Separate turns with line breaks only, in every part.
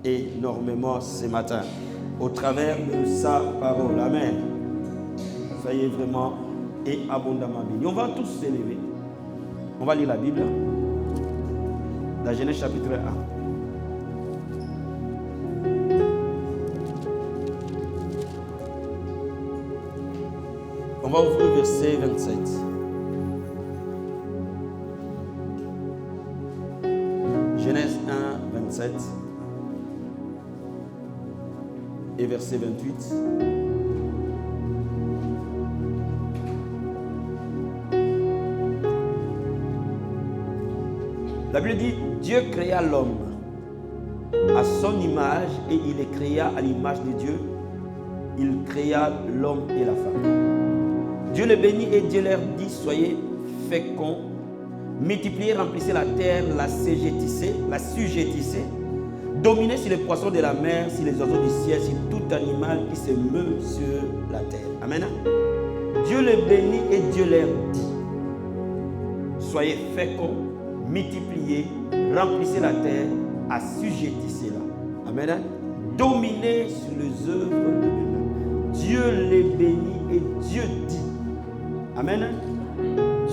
énormément ce matin au travers de sa parole. Amen. Soyez vraiment et abondamment bénis. On va tous s'élever. On va lire la Bible. Dans Genèse chapitre 1. On va ouvrir verset 27. Genèse 1, 27 et verset 28. La Bible dit, Dieu créa l'homme à son image et il les créa à l'image de Dieu. Il créa l'homme et la femme. Dieu les bénit et Dieu leur dit, soyez féconds, multipliez, remplissez la terre, la assujettissez, dominez sur les poissons de la mer, sur les oiseaux du ciel, sur tout animal qui se meut sur la terre. Amen. Dieu les bénit et Dieu leur dit, soyez féconds, multipliez, remplissez la terre, assujettissez-la. Amen. Dominez sur les œuvres de mes mains. Dieu les bénit et Dieu dit. Amen.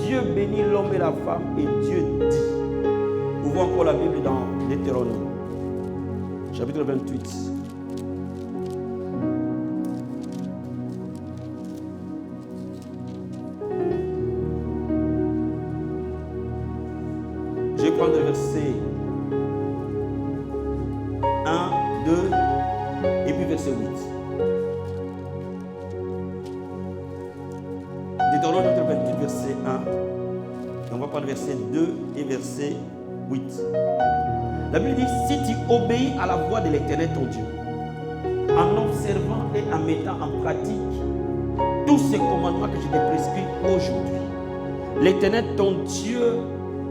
Dieu bénit l'homme et la femme et Dieu dit. Ouvrons encore la Bible dans Deutéronome, chapitre 28. Je vais prendre le verset 1, 2 et puis verset 8. Deutéronome 28, verset 1. On va prendre verset 2 et verset 8. La Bible dit, si tu obéis à la voix de l'Éternel ton Dieu, en observant et en mettant en pratique tous ces commandements que je te prescris aujourd'hui, l'Éternel ton Dieu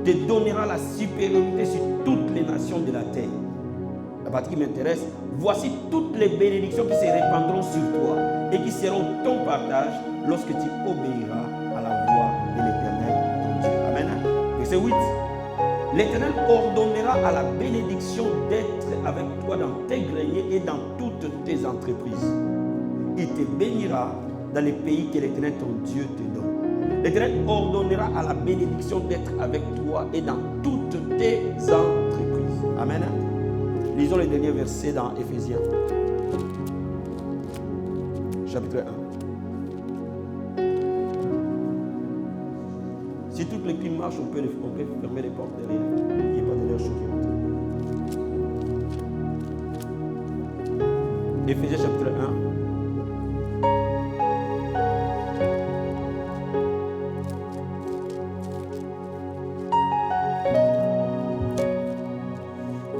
te donnera la supériorité sur toutes les nations de la terre. La partie qui m'intéresse, voici toutes les bénédictions qui se répandront sur toi et qui seront ton partage lorsque tu obéiras à la voix de l'Éternel ton Dieu. Amen. Verset 8. L'Éternel ordonnera à la bénédiction d'être avec toi dans tes greniers et dans toutes tes entreprises. Il te bénira dans les pays que l'Éternel ton Dieu te donne. L'Éternel ordonnera à la bénédiction d'être avec toi et dans toutes tes entreprises. Amen. Lisons les derniers versets dans Éphésiens, chapitre 1. Si toutes les clips marchent, on peut fermer les portes derrière. Il n'y a pas de l'air choqué. Éphésiens chapitre 1.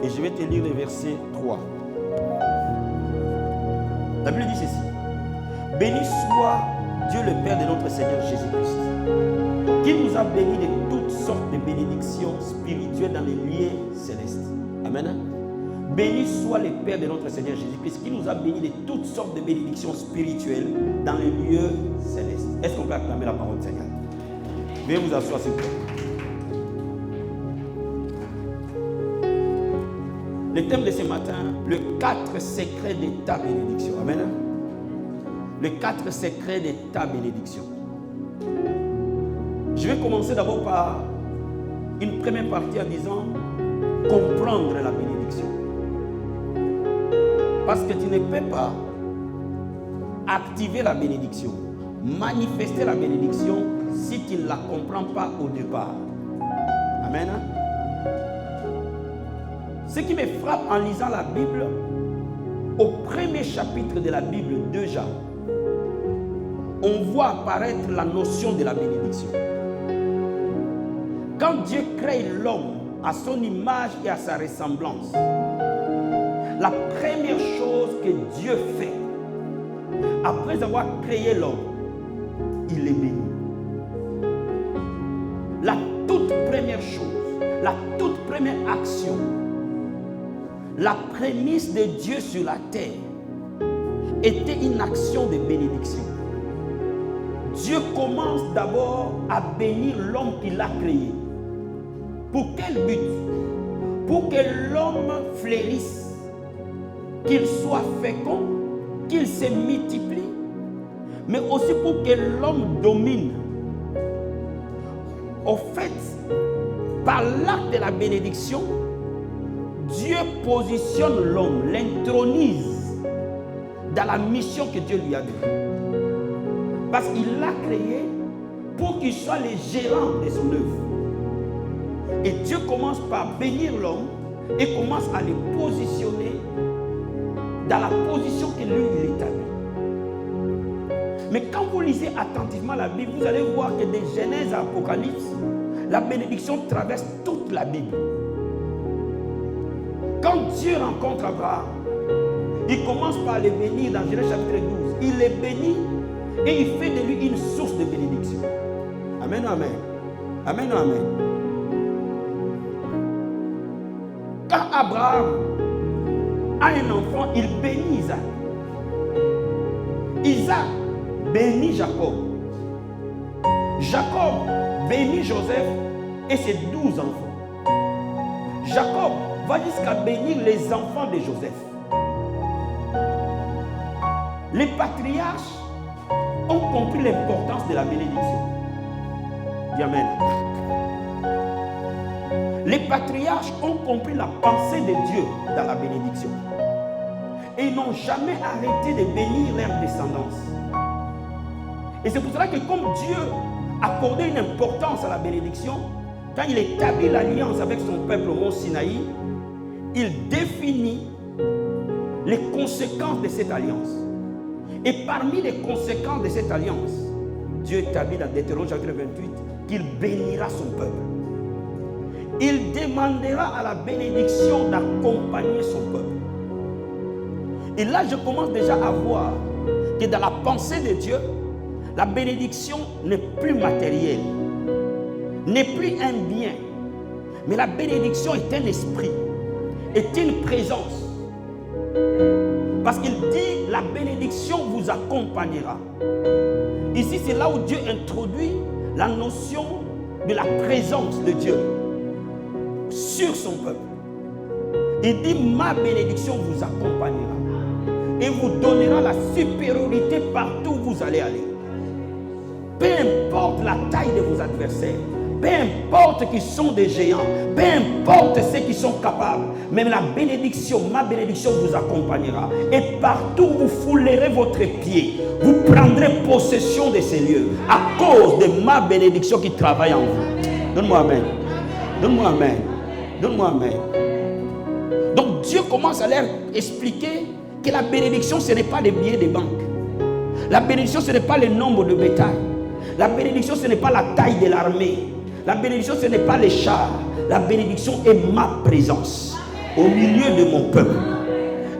Et je vais te lire le verset 3. La Bible dit ceci. Béni soit Dieu le Père de notre Seigneur Jésus-Christ, qui nous a bénis de toutes sortes de bénédictions spirituelles dans les lieux célestes. Amen. Béni soit le Père de notre Seigneur Jésus-Christ, qui nous a bénis de toutes sortes de bénédictions spirituelles dans les lieux célestes. Est-ce qu'on peut acclamer la parole du Seigneur? Veuillez vous asseoir, s'il vous plaît. Le thème de ce matin, le 4 secrets de ta bénédiction. Amen. Les 4 secrets de ta bénédiction. Je vais commencer d'abord par une première partie en disant comprendre la bénédiction. Parce que tu ne peux pas activer la bénédiction, manifester la bénédiction si tu ne la comprends pas au départ. Amen. Ce qui me frappe en lisant la Bible, au premier chapitre de la Bible, 2 Jean, on voit apparaître la notion de la bénédiction. Quand Dieu crée l'homme à son image et à sa ressemblance, la première chose que Dieu fait, après avoir créé l'homme, il est béni. La toute première chose, la toute première action, la prémisse de Dieu sur la terre était une action de bénédiction. Dieu commence d'abord à bénir l'homme qu'il a créé. Pour quel but? Pour que l'homme fleurisse, qu'il soit fécond, qu'il se multiplie, mais aussi pour que l'homme domine. Au fait, par l'acte de la bénédiction, Dieu positionne l'homme, l'intronise dans la mission que Dieu lui a donnée. Parce qu'il l'a créé pour qu'il soit le gérant de son œuvre. Et Dieu commence par bénir l'homme et commence à le positionner dans la position que lui il établit. Mais quand vous lisez attentivement la Bible, vous allez voir que de Genèse à Apocalypse, la bénédiction traverse toute la Bible. Quand Dieu rencontre Abraham, il commence par le bénir dans Genèse chapitre 12. Il le bénit et il fait de lui une source de bénédiction. Amen, amen. Amen, amen. Quand Abraham a un enfant, il bénit Isaac. Isaac bénit Jacob. Jacob bénit Joseph et ses 12 enfants. Jacob va jusqu'à bénir les enfants de Joseph. Les patriarches ont compris l'importance de la bénédiction. Dis amen. Les patriarches ont compris la pensée de Dieu dans la bénédiction. Et ils n'ont jamais arrêté de bénir leur descendance. Et c'est pour cela que comme Dieu accordait une importance à la bénédiction, quand il établit l'alliance avec son peuple au mont Sinaï, il définit les conséquences de cette alliance. Et parmi les conséquences de cette alliance, Dieu établit dans Deutéronome chapitre 28 qu'il bénira son peuple. Il demandera à la bénédiction d'accompagner son peuple. Et là, je commence déjà à voir que dans la pensée de Dieu, la bénédiction n'est plus matérielle, n'est plus un bien, mais la bénédiction est un esprit, est une présence. Parce qu'il dit, la bénédiction vous accompagnera. Ici, c'est là où Dieu introduit la notion de la présence de Dieu sur son peuple. Il dit, ma bénédiction vous accompagnera et vous donnera la supériorité partout où vous allez aller. Peu importe la taille de vos adversaires, peu importe qu'ils sont des géants, peu importe ceux qui sont capables, même la bénédiction, ma bénédiction vous accompagnera. Et partout où vous foulerez votre pied, vous prendrez possession de ces lieux à cause de ma bénédiction qui travaille en vous. Donne-moi amen. Donne-moi amen. Donne-moi amen. Donc Dieu commence à leur expliquer que la bénédiction, ce n'est pas les billets de banque. La bénédiction, ce n'est pas le nombre de bétail. La bénédiction, ce n'est pas la taille de l'armée. La bénédiction, ce n'est pas les chars. La bénédiction est ma présence au milieu de mon peuple.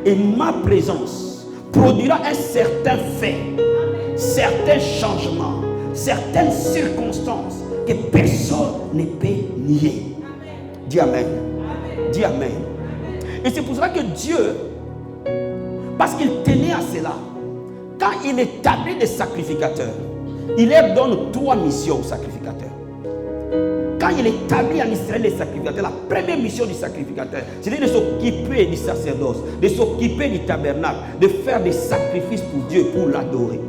Et ma présence produira un certain fait, certains changements, certaines circonstances que personne ne peut nier. Dis amen. Dis amen. Et c'est pour ça que Dieu, parce qu'il tenait à cela, quand il établit des sacrificateurs, il leur donne 3 missions aux sacrificateurs. Quand il établit en Israël les sacrificateurs, la première mission du sacrificateur, c'était de s'occuper du sacerdoce, de s'occuper du tabernacle, de faire des sacrifices pour Dieu, pour l'adorer.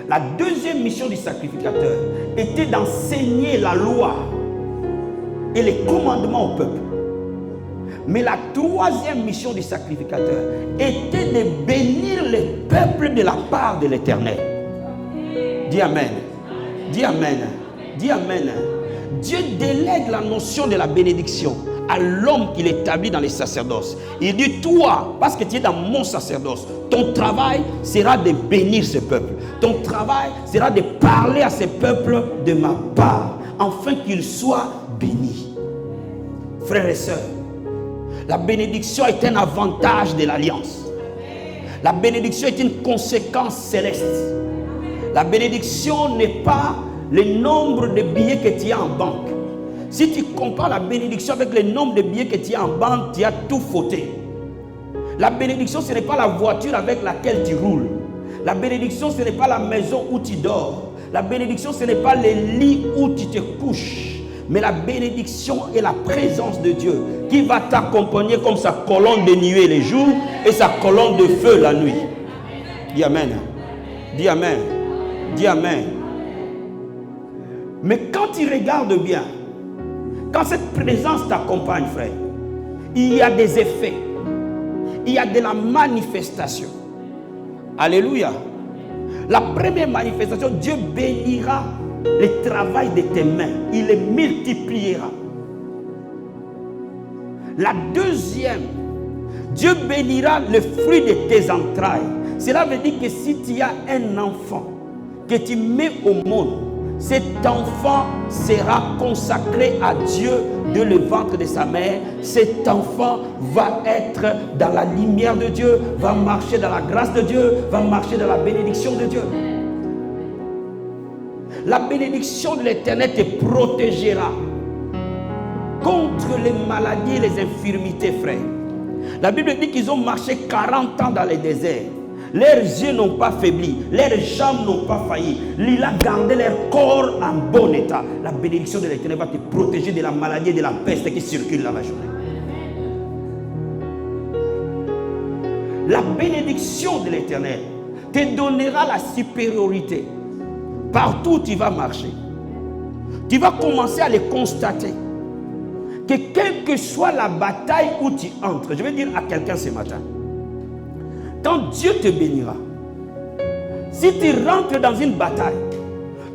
La deuxième mission du sacrificateur était d'enseigner la loi et les commandements au peuple. Mais la troisième mission du sacrificateur était de bénir le peuple de la part de l'Éternel. Dis amen. Dis amen. Dis amen. Dieu délègue la notion de la bénédiction à l'homme qu'il établit dans les sacerdoces. Il dit, toi, parce que tu es dans mon sacerdoce, ton travail sera de bénir ce peuple. Ton travail sera de parler à ce peuple de ma part, afin qu'il soit béni. Frères et sœurs, la bénédiction est un avantage de l'alliance. La bénédiction est une conséquence céleste. La bénédiction n'est pas le nombre de billets que tu as en banque. Si tu compares la bénédiction avec le nombre de billets que tu as en banque, tu as tout fauté. La bénédiction, ce n'est pas la voiture avec laquelle tu roules. La bénédiction, ce n'est pas la maison où tu dors. La bénédiction, ce n'est pas le lit où tu te couches. mais la bénédiction et la présence de Dieu qui va t'accompagner comme sa colonne de nuée les jours et sa colonne de feu la nuit. Dis Amen. Dis Amen. Dis Amen. Mais quand tu regardes bien, quand cette présence t'accompagne, frère, il y a des effets. Il y a de la manifestation. Alléluia. La première manifestation, Dieu bénira le travail de tes mains. Il les multipliera. La deuxième, Dieu bénira le fruit de tes entrailles. Cela veut dire que si tu as un enfant que tu mets au monde, cet enfant sera consacré à Dieu de le ventre de sa mère. Cet enfant va être dans la lumière de Dieu, va marcher dans la grâce de Dieu, va marcher dans la bénédiction de Dieu. La bénédiction de l'Éternel te protégera contre les maladies et les infirmités, frère. La Bible dit qu'ils ont marché 40 ans dans le désert. Leurs yeux n'ont pas faibli, leurs jambes n'ont pas failli. Il a gardé leur corps en bon état. La bénédiction de l'Éternel va te protéger de la maladie et de la peste qui circule dans la journée. La bénédiction de l'Éternel te donnera la supériorité. Partout où tu vas marcher, tu vas commencer à le constater. Que quelle que soit la bataille où tu entres, je vais dire à quelqu'un ce matin, quand Dieu te bénira, si tu rentres dans une bataille,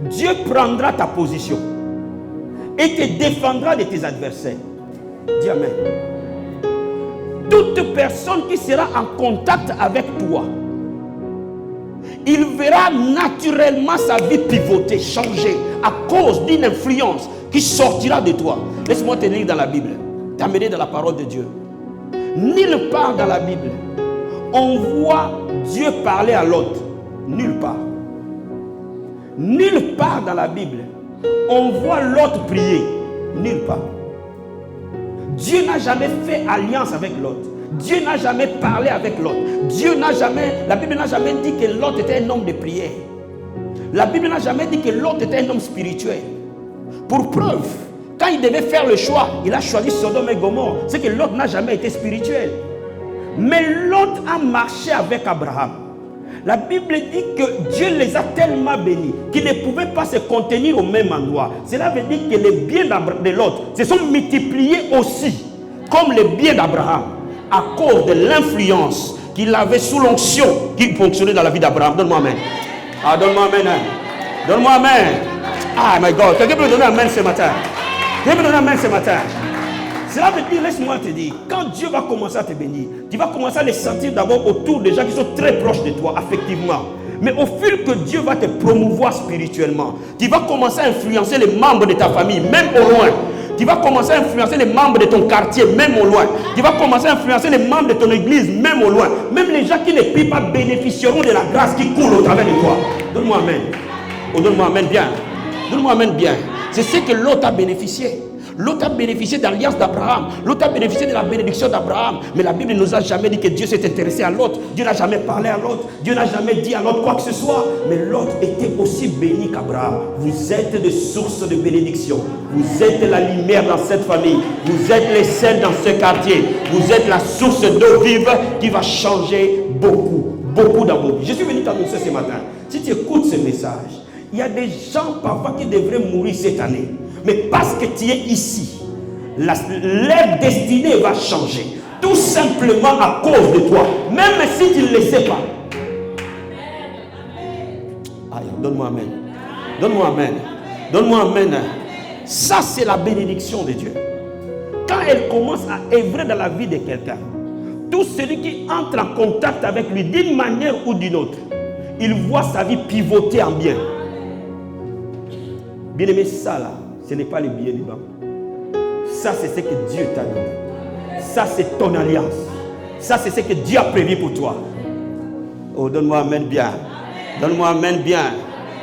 Dieu prendra ta position et te défendra de tes adversaires. Dis Amen. Toute personne qui sera en contact avec toi, il verra naturellement sa vie pivoter, changer à cause d'une influence qui sortira de toi. Laisse-moi te lire dans la Bible, t'amener dans la parole de Dieu. Nulle part dans la Bible on voit Dieu parler à l'autre. Nulle part. Nulle part dans la Bible on voit l'autre prier. Nulle part. Dieu n'a jamais fait alliance avec l'autre. Dieu n'a jamais parlé avec l'autre. La Bible n'a jamais dit que l'autre était un homme de prière. La Bible n'a jamais dit que l'autre était un homme spirituel. Pour preuve, quand il devait faire le choix, il a choisi Sodome et Gomorrhe. C'est que l'autre n'a jamais été spirituel. Mais l'autre a marché avec Abraham. La Bible dit que Dieu les a tellement bénis qu'ils ne pouvaient pas se contenir au même endroit. Cela veut dire que les biens de l'autre se sont multipliés aussi, comme les biens d'Abraham, à cause de l'influence qu'il avait sous l'onction qui fonctionnait dans la vie d'Abraham. Donne-moi amen. Ah, donne-moi amen. Donne-moi amen. Ah, my God. Quelqu'un peut me donner amen ce matin? Quelqu'un peut me donner amen ce matin? Cela veut dire, laisse-moi te dire, quand Dieu va commencer à te bénir, tu vas commencer à les sentir d'abord autour des gens qui sont très proches de toi, affectivement. Mais au fil que Dieu va te promouvoir spirituellement, tu vas commencer à influencer les membres de ta famille, même au loin. Tu vas commencer à influencer les membres de ton quartier, même au loin. Tu vas commencer à influencer les membres de ton église, même au loin. Même les gens qui ne prient pas bénéficieront de la grâce qui coule au travers de toi. Donne-moi amen. Oh, donne-moi amen bien. Donne-moi amen bien. C'est ce que l'autre a bénéficié. L'autre a bénéficié de l'alliance d'Abraham. L'autre a bénéficié de la bénédiction d'Abraham. Mais la Bible ne nous a jamais dit que Dieu s'est intéressé à l'autre. Dieu n'a jamais parlé à l'autre. Dieu n'a jamais dit à l'autre quoi que ce soit. Mais l'autre était aussi béni qu'Abraham. Vous êtes des sources de bénédiction. Vous êtes la lumière dans cette famille. Vous êtes les sels dans ce quartier. Vous êtes la source d'eau vive qui va changer beaucoup dans vos vies. Je suis venu t'annoncer ce matin. Si tu écoutes ce message, il y a des gens parfois qui devraient mourir cette année. Mais parce que tu es ici, leur destinée va changer. Tout simplement à cause de toi. Même si tu ne le sais pas. Aïe, donne-moi amen. Donne-moi amen. Donne-moi amen. Ça, c'est la bénédiction de Dieu. Quand elle commence à œuvrer dans la vie de quelqu'un, tout celui qui entre en contact avec lui d'une manière ou d'une autre, il voit sa vie pivoter en bien. Bien aimé, ça là, ce n'est pas les billets du banque. Ça, c'est ce que Dieu t'a donné. Ça, c'est ton alliance. Ça, c'est ce que Dieu a prévu pour toi. Oh, donne-moi amen bien. Donne-moi amen bien.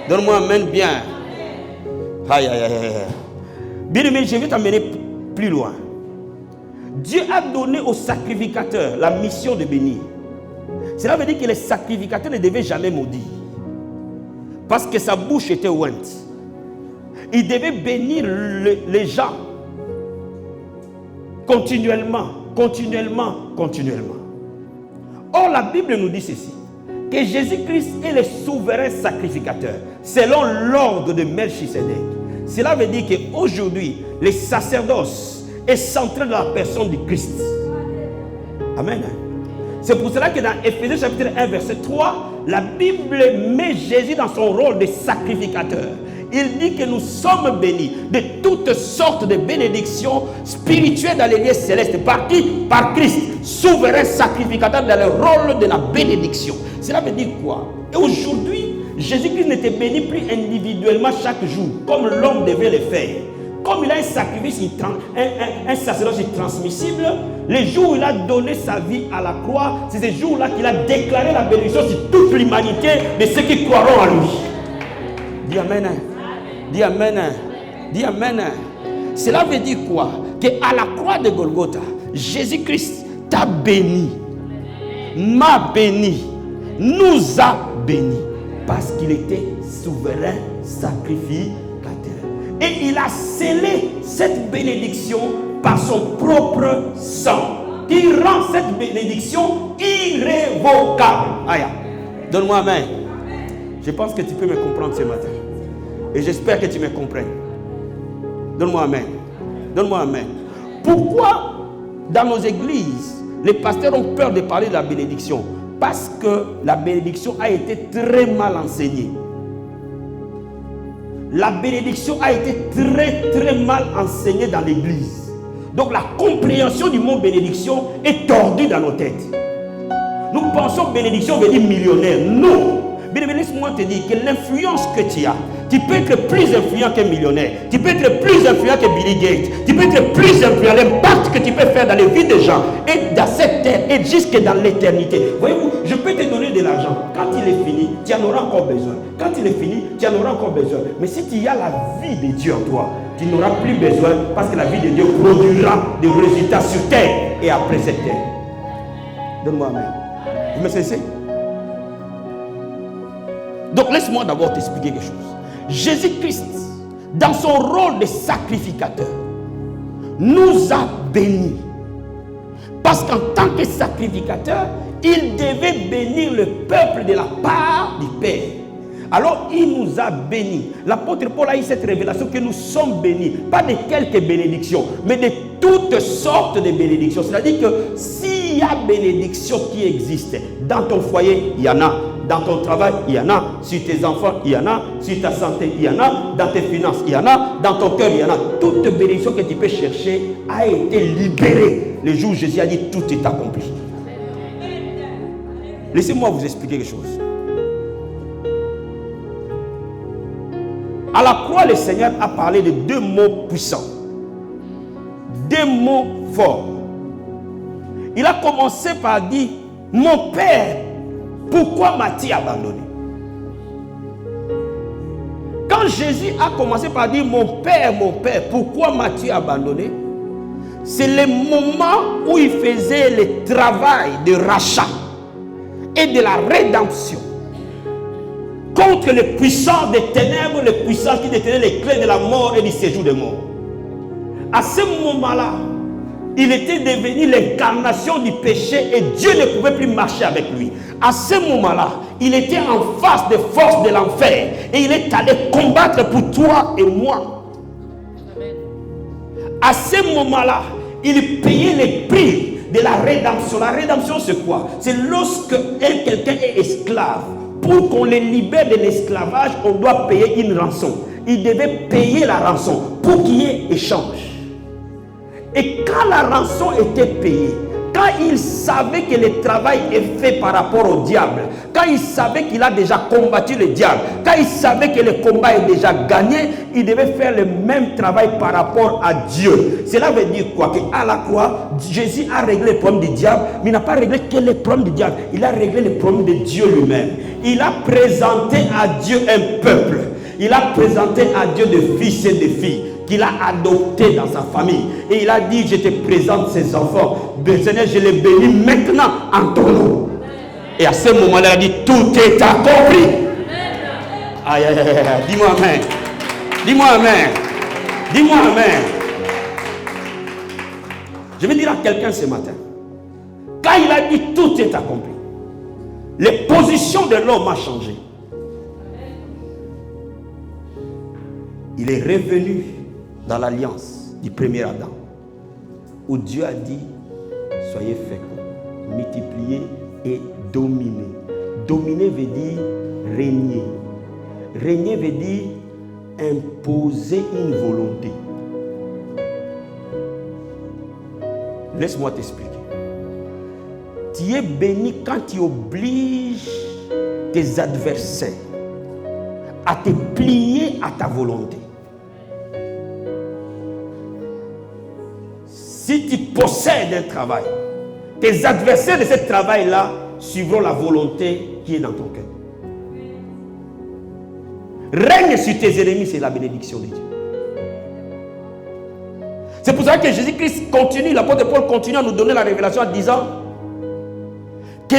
Donne-moi amen bien. Aïe, aïe, aïe, aïe. Bien aimé, je vais t'amener plus loin. Dieu a donné aux sacrificateurs la mission de bénir. Cela veut dire que les sacrificateurs ne devaient jamais maudire. Parce que sa bouche était ointe. il devait bénir les gens continuellement. Or, la Bible nous dit ceci, que Jésus-Christ est le souverain sacrificateur, selon l'ordre de Melchisédek. Cela veut dire qu'aujourd'hui, le sacerdoce est centré dans la personne du Christ. Amen. C'est pour cela que dans Éphésiens chapitre 1, verset 3, la Bible met Jésus dans son rôle de sacrificateur. Il dit que nous sommes bénis de toutes sortes de bénédictions spirituelles dans les lieux célestes. Par qui? Par Christ, souverain sacrificateur dans le rôle de la bénédiction. Cela veut dire quoi? Et aujourd'hui, Jésus-Christ n'était béni plus individuellement chaque jour, comme l'homme devait le faire. Comme il a un sacrifice, un sacerdoce transmissible, les jours où il a donné sa vie à la croix, c'est ces jours-là qu'il a déclaré la bénédiction sur toute l'humanité de ceux qui croiront en lui. Dis Amen. Dis Amen. Dis Amen. Cela veut dire quoi? Qu'à la croix de Golgotha, Jésus-Christ t'a béni, m'a béni, nous a bénis, parce qu'il était souverain sacrificateur. Et il a scellé cette bénédiction par son propre sang, qui rend cette bénédiction irrévocable. Aïe. Donne-moi Amen. Je pense que tu peux me comprendre ce matin. Et j'espère que tu me comprennes. Donne-moi Amen. Donne-moi Amen. Pourquoi dans nos églises, les pasteurs ont peur de parler de la bénédiction? Parce que la bénédiction a été très mal enseignée. La bénédiction a été très mal enseignée dans l'église. Donc la compréhension du mot bénédiction est tordue dans nos têtes. Nous pensons que bénédiction veut dire millionnaire. Non. Bien, laisse-moi te dire que l'influence que tu as, tu peux être plus influent qu'un millionnaire. Tu peux être plus influent que Billy Gates. Tu peux être plus influent. L'impact que tu peux faire dans les vies des gens et dans cette terre et jusque dans l'éternité. Voyez-vous, je peux te donner de l'argent. Quand il est fini, tu en auras encore besoin. Quand il est fini, tu en auras encore besoin. Mais si tu as la vie de Dieu en toi, tu n'auras plus besoin parce que la vie de Dieu produira des résultats sur terre et après cette terre. Donne-moi Amen. Vous me cessez? Donc laisse-moi d'abord t'expliquer quelque chose. Jésus-Christ, dans son rôle de sacrificateur, nous a bénis. Parce qu'en tant que sacrificateur, il devait bénir le peuple de la part du Père. Alors il nous a bénis. L'apôtre Paul a eu cette révélation que nous sommes bénis. Pas de quelques bénédictions, mais de toutes sortes de bénédictions. C'est-à-dire que s'il y a bénédiction qui existe, dans ton foyer, il y en a. Dans ton travail, il y en a. Sur tes enfants, il y en a. Sur ta santé, il y en a. Dans tes finances, il y en a. Dans ton cœur, il y en a. Toute bénédiction que tu peux chercher a été libérée le jour où Jésus a dit tout est accompli. Laissez-moi vous expliquer quelque chose. À la croix, le Seigneur a parlé de deux mots puissants. Deux mots forts. Il a commencé par dire, mon Père, pourquoi m'as-tu abandonné? Quand Jésus a commencé par dire, mon Père, pourquoi m'as-tu abandonné? C'est le moment où il faisait le travail de rachat et de la rédemption contre les puissants des ténèbres, les puissants qui détenaient les clés de la mort et du séjour des morts. À ce moment-là, il était devenu l'incarnation du péché et Dieu ne pouvait plus marcher avec lui. À ce moment-là, il était en face des forces de l'enfer et il est allé combattre pour toi et moi. À ce moment-là, il payait les prix de la rédemption. La rédemption, c'est quoi? C'est lorsque quelqu'un est esclave. Pour qu'on les libère de l'esclavage, on doit payer une rançon. Il devait payer la rançon pour qu'il y ait échange. Et quand la rançon était payée, quand il savait que le travail est fait par rapport au diable, quand il savait qu'il a déjà combattu le diable, quand il savait que le combat est déjà gagné, il devait faire le même travail par rapport à Dieu. Cela veut dire quoi? Qu'à la croix, Jésus a réglé le problème du diable, mais il n'a pas réglé que le problème du diable. Il a réglé le problème de Dieu lui-même. Il a présenté à Dieu un peuple. Il a présenté à Dieu des fils et des filles qu'il a adoptés dans sa famille. Et il a dit, je te présente ces enfants. Seigneur, je les bénis maintenant en ton nom. Et à ce moment-là, il a dit, tout est accompli. Aïe, aïe, aïe, dis-moi amen. Dis-moi amen. Dis-moi amen. Je vais dire à quelqu'un ce matin, quand il a dit tout est accompli, les positions de l'homme ont changé. Il est revenu dans l'alliance du premier Adam, où Dieu a dit, soyez féconds, multipliez et dominez. Dominer veut dire régner. Régner veut dire imposer une volonté. Laisse-moi t'expliquer. Tu es béni quand tu obliges tes adversaires à te plier à ta volonté. Si tu possèdes un travail, tes adversaires de ce travail-là suivront la volonté qui est dans ton cœur. Règne sur tes ennemis, c'est la bénédiction de Dieu. C'est pour ça que Jésus-Christ continue, l'apôtre Paul continue à nous donner la révélation en disant que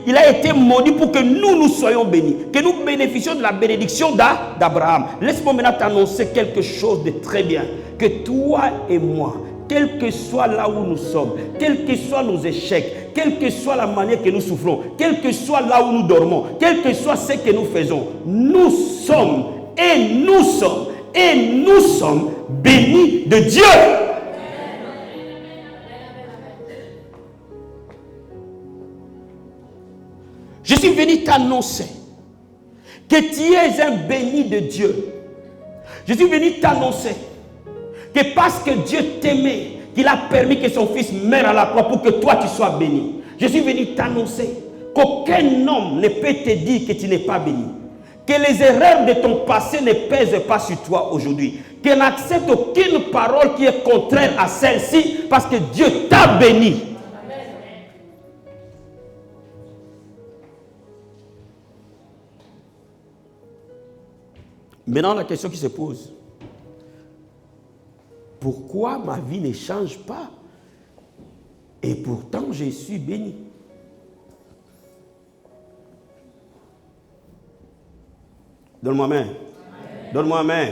il a été maudit pour que nous soyons bénis, que nous bénéficions de la bénédiction d'Abraham. Laisse-moi maintenant t'annoncer quelque chose de très bien, que toi et moi, quel que soit là où nous sommes, quels que soient nos échecs, quelle que soit la manière que nous souffrons, quel que soit là où nous dormons, quel que soit ce que nous faisons, nous sommes bénis de Dieu. Je suis venu t'annoncer que tu es un béni de Dieu. Je suis venu t'annoncer que parce que Dieu t'aimait, qu'il a permis que son fils meure à la croix pour que toi tu sois béni. Je suis venu t'annoncer qu'aucun homme ne peut te dire que tu n'es pas béni. Que les erreurs de ton passé ne pèsent pas sur toi aujourd'hui. Que n'accepte aucune parole qui est contraire à celle-ci parce que Dieu t'a béni. Maintenant, la question qui se pose, pourquoi ma vie ne change pas et pourtant je suis béni? Donne-moi main. Donne-moi main.